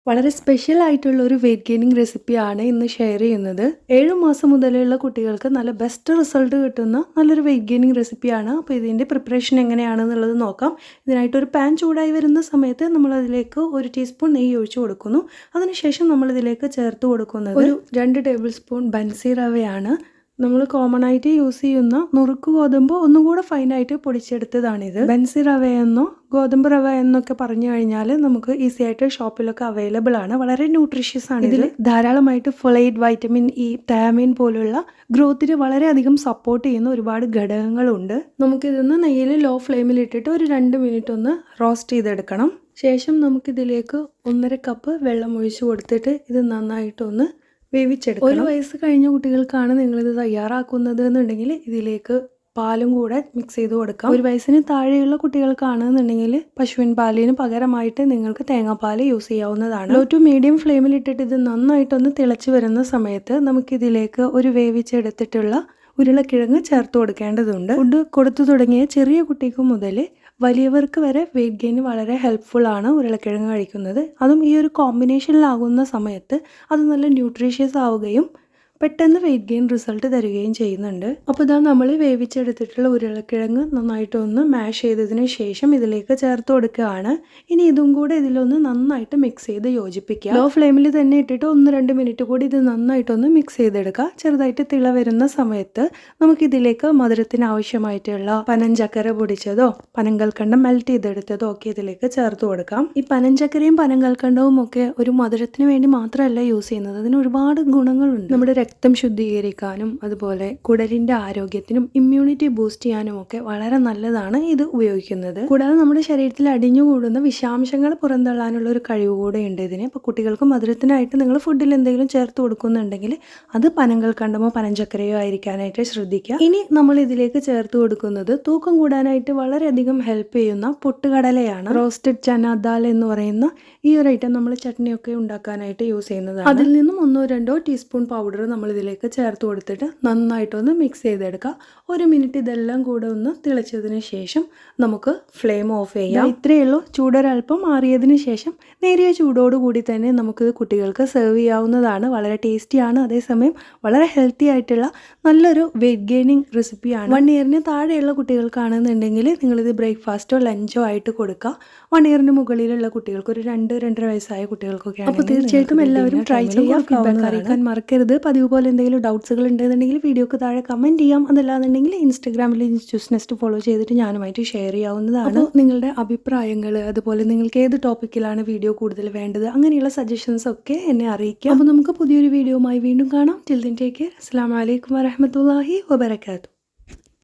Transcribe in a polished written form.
വളരെ സ്പെഷ്യൽ ആയിട്ടുള്ള ഒരു വെയിറ്റ് ഗെയിനിങ് റെസിപ്പിയാണ് ഇന്ന് ഷെയർ ചെയ്യുന്നത്. 7 മാസം മുതലുള്ള കുട്ടികൾക്ക് നല്ല ബെസ്റ്റ് റിസൾട്ട് കിട്ടുന്ന നല്ലൊരു വെയിറ്റ് ഗെയിനിങ് റെസിപ്പിയാണ്. അപ്പോൾ ഇതിൻ്റെ പ്രിപ്പറേഷൻ എങ്ങനെയാണെന്നുള്ളത് നോക്കാം. ഇതിനായിട്ട് ഒരു പാൻ ചൂടായി വരുന്ന സമയത്ത് നമ്മൾ അതിലേക്ക് 1 ടീസ്പൂൺ നെയ്യ് ഒഴിച്ചു കൊടുക്കുന്നു. അതിനുശേഷം നമ്മൾ ഇതിലേക്ക് ചേർത്ത് കൊടുക്കുന്നത് ഒരു 2 ടേബിൾ സ്പൂൺ ബൻസി റവയാണ്. നമ്മൾ കോമൺ ആയിട്ട് യൂസ് ചെയ്യുന്ന നുറുക്ക് ഗോതമ്പ് ഒന്നും കൂടെ ഫൈനായിട്ട് പൊടിച്ചെടുത്തതാണിത്. ബൻസി റവയെന്നോ ഗോതമ്പ് റവ എന്നൊക്കെ പറഞ്ഞു കഴിഞ്ഞാൽ നമുക്ക് ഈസി ആയിട്ട് ഷോപ്പിലൊക്കെ അവൈലബിൾ ആണ്. വളരെ ന്യൂട്രീഷ്യസ് ആണ്. ഇതിൽ ധാരാളമായിട്ട് ഫൊളേറ്റ്, വൈറ്റമിൻ ഇ, തയാമിൻ പോലുള്ള ഗ്രോത്തിന് വളരെയധികം സപ്പോർട്ട് ചെയ്യുന്ന ഒരുപാട് ഘടകങ്ങളുണ്ട്. നമുക്കിതൊന്ന് നെയ്യിൽ ലോ ഫ്ലെയിമിൽ ഇട്ടിട്ട് ഒരു 2 മിനിറ്റ് ഒന്ന് റോസ്റ്റ് ചെയ്തെടുക്കണം. ശേഷം നമുക്കിതിലേക്ക് 1.5 കപ്പ് വെള്ളം ഒഴിച്ച് കൊടുത്തിട്ട് ഇത് നന്നായിട്ടൊന്ന് വേവിച്ചെടുക്കണം. 1 വയസ്സ് കഴിഞ്ഞ കുട്ടികൾക്കാണ് നിങ്ങളിത് തയ്യാറാക്കുന്നത് എന്നുണ്ടെങ്കിൽ ഇതിലേക്ക് പാലും കൂടെ മിക്സ് ചെയ്ത് കൊടുക്കാം. 1 വയസ്സിന് താഴെയുള്ള കുട്ടികൾക്കാണെന്നുണ്ടെങ്കിൽ പശുവിൻ പാലിന് പകരമായിട്ട് നിങ്ങൾക്ക് തേങ്ങാപ്പാൽ യൂസ് ചെയ്യാവുന്നതാണ്. ലോ ടു മീഡിയം ഫ്ലെയിമിൽ ഇട്ടിട്ട് ഇത് നന്നായിട്ടൊന്ന് തിളച്ച് വരുന്ന സമയത്ത് നമുക്കിതിലേക്ക് ഒരു വേവിച്ചെടുത്തിട്ടുള്ള ഉരുളക്കിഴങ്ങ് ചേർത്ത് കൊടുക്കേണ്ടതുണ്ട്. ഫുഡ് കൊടുത്തു തുടങ്ങിയ ചെറിയ കുട്ടിക്ക് മുതൽ വലിയവർക്ക് വരെ വെയിറ്റ് ഗെയിൻ വളരെ ഹെൽപ്ഫുൾ ആണ് ഉരുളക്കിഴങ്ങ് കഴിക്കുന്നത്. അതും ഈ ഒരു കോമ്പിനേഷനിലാകുന്ന സമയത്ത് അത് നല്ല ന്യൂട്രീഷ്യസ് ആവുകയും പെട്ടെന്ന് വെയിറ്റ് ഗെയിൻ റിസൾട്ട് തരികയും ചെയ്യുന്നുണ്ട്. അപ്പോൾ ഇതാ നമ്മൾ വേവിച്ചെടുത്തിട്ടുള്ള ഉരുളക്കിഴങ്ങ് നന്നായിട്ടൊന്ന് മാഷ് ചെയ്തതിന് ശേഷം ഇതിലേക്ക് ചേർത്ത് കൊടുക്കുകയാണ്. ഇനി ഇതും കൂടെ ഇതിലൊന്ന് നന്നായിട്ട് മിക്സ് ചെയ്ത് യോജിപ്പിക്കുക. ലോ ഫ്ലെയിമിൽ തന്നെ ഇട്ടിട്ട് 1-2 മിനിറ്റ് കൂടി ഇത് നന്നായിട്ടൊന്ന് മിക്സ് ചെയ്തെടുക്കുക. ചെറുതായിട്ട് തിള വരുന്ന സമയത്ത് നമുക്കിതിലേക്ക് മധുരത്തിന് ആവശ്യമായിട്ടുള്ള പനഞ്ചക്കര പൊടിച്ചതോ പനങ്കൽക്കണ്ടം മെൽറ്റ് ചെയ്തെടുത്തതോ ഒക്കെ ഇതിലേക്ക് ചേർത്ത് കൊടുക്കാം. ഈ പനഞ്ചക്കരയും പനങ്കൽക്കണ്ടവും ഒക്കെ ഒരു മധുരത്തിന് വേണ്ടി മാത്രമല്ല യൂസ് ചെയ്യുന്നത്. അതിന് ഒരുപാട് ഗുണങ്ങളുണ്ട്. നമ്മുടെ രക്തം ശുദ്ധീകരിക്കാനും അതുപോലെ കുടലിൻ്റെ ആരോഗ്യത്തിനും ഇമ്മ്യൂണിറ്റി ബൂസ്റ്റ് ചെയ്യാനും ഒക്കെ വളരെ നല്ലതാണ് ഇത് ഉപയോഗിക്കുന്നത്. കൂടാതെ നമ്മുടെ ശരീരത്തിൽ അടിഞ്ഞുകൂടുന്ന വിഷാംശങ്ങൾ പുറന്തള്ളാനുള്ള ഒരു കഴിവ് കൂടെ ഉണ്ട് ഇതിന്. ഇപ്പോൾ കുട്ടികൾക്ക് മധുരത്തിനായിട്ട് നിങ്ങൾ ഫുഡിൽ എന്തെങ്കിലും ചേർത്ത് കൊടുക്കുന്നുണ്ടെങ്കിൽ അത് പനങ്കൽക്കണ്ടമോ പനഞ്ചക്കരയോ ആയിരിക്കാനായിട്ട് ശ്രദ്ധിക്കുക. ഇനി നമ്മൾ ഇതിലേക്ക് ചേർത്ത് കൊടുക്കുന്നത് തൂക്കം കൂടാനായിട്ട് വളരെയധികം ഹെൽപ്പ് ചെയ്യുന്ന പൊട്ടുകടലയാണ്. റോസ്റ്റഡ് ചന ദാൽ എന്ന് പറയുന്ന ഈ ഒരു ഐറ്റം നമ്മൾ ചട്നിയൊക്കെ ഉണ്ടാക്കാനായിട്ട് യൂസ് ചെയ്യുന്നതാണ്. അതിൽ നിന്നും 1-2 ടീസ്പൂൺ പൗഡർ നമ്മൾ ഇതിലേക്ക് ചേർത്ത് കൊടുത്തിട്ട് നന്നായിട്ടൊന്ന് മിക്സ് ചെയ്തെടുക്കുക. 1 മിനിറ്റ് ഇതെല്ലാം കൂടെ ഒന്ന് തിളച്ചതിന് ശേഷം നമുക്ക് ഫ്ലെയിം ഓഫ് ചെയ്യാം. ഇത്രയേ ഉള്ളൂ. ചൂടൊരൽപ്പം മാറിയതിന് ശേഷം നേരിയ ചൂടോടുകൂടി തന്നെ നമുക്ക് കുട്ടികൾക്ക് സെർവ് ചെയ്യാവുന്നതാണ്. വളരെ ടേസ്റ്റിയാണ്, അതേസമയം വളരെ ഹെൽത്തി ആയിട്ടുള്ള നല്ലൊരു വെയിറ്റ് ഗെയിനിങ് റെസിപ്പിയാണ്. 1 ഇയറിന് താഴെയുള്ള കുട്ടികൾക്കാണെന്നുണ്ടെങ്കിൽ നിങ്ങളിത് ബ്രേക്ക്ഫാസ്റ്റോ ലഞ്ചോ ആയിട്ട് കൊടുക്കുക. 1 ഇയറിന് മുകളിലുള്ള കുട്ടികൾക്ക് ഒരു 2-2.5 വയസ്സായ കുട്ടികൾക്കൊക്കെ അപ്പോൾ തീർച്ചയായിട്ടും എല്ലാവരും ട്രൈ ചെയ്യാം. ഫീഡ്ബാക്ക് അറിയിക്കാൻ മറക്കരുത്. പതിവ് പോലെ എന്തെങ്കിലും ഡൗട്ട്സുകൾ ഉണ്ടെന്നുണ്ടെങ്കിൽ വീഡിയോക്ക് താഴെ കമൻറ്റ് ചെയ്യാം. അതല്ലാന്നുണ്ടെങ്കിൽ ഇൻസ്റ്റഗ്രാമിൽ ചൂസ് നെസ്റ്റ് ഫോളോ ചെയ്തിട്ട് ഞാനുമായിട്ട് ഷെയർ ചെയ്യാവുന്നതാണ്. നിങ്ങളുടെ അഭിപ്രായങ്ങൾ, അതുപോലെ നിങ്ങൾക്ക് ഏത് ടോപ്പിക്കിലാണ് വീഡിയോ കൂടുതൽ വേണ്ടത്, അങ്ങനെയുള്ള സജഷൻസ് ഒക്കെ എന്നെ അറിയിക്കാം. അപ്പോൾ നമുക്ക് പുതിയൊരു വീഡിയോയുമായി വീണ്ടും കാണാം. Till then take care. അസ്സലാമു അലൈക്കും വറഹ്മത്തുള്ളാഹി വബറകാതുഹു.